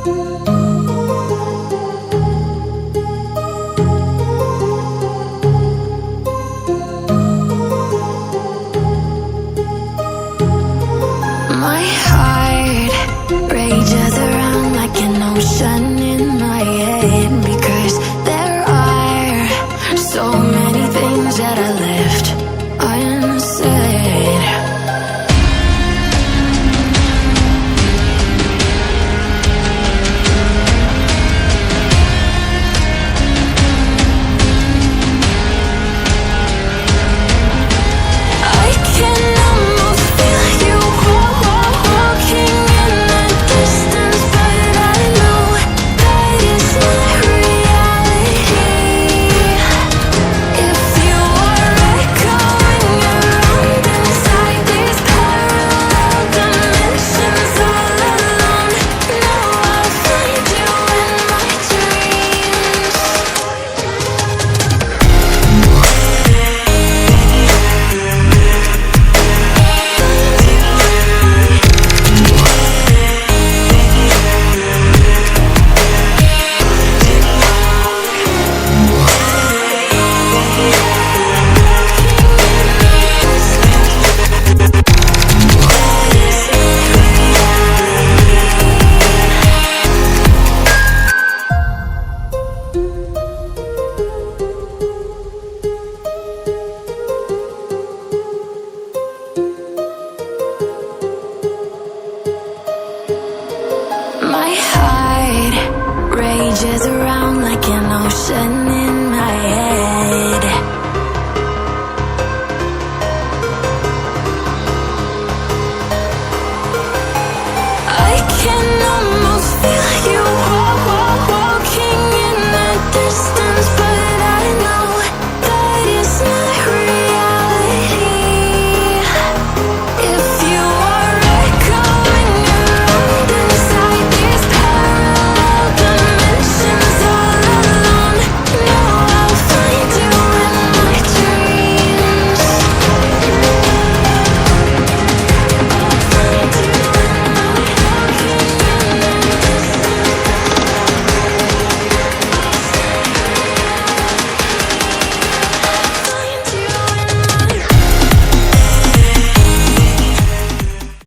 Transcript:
My heart rages around like an ocean in my head, because there are so many things that I left unsaid. I can almost feel you walking in the distance, but I know that it's not reality. If you are echoing around inside these parallel dimensions all alone, know I'll find you in my dreams. My heart rages around like an ocean in my head. I can almost feel you walking in the distance.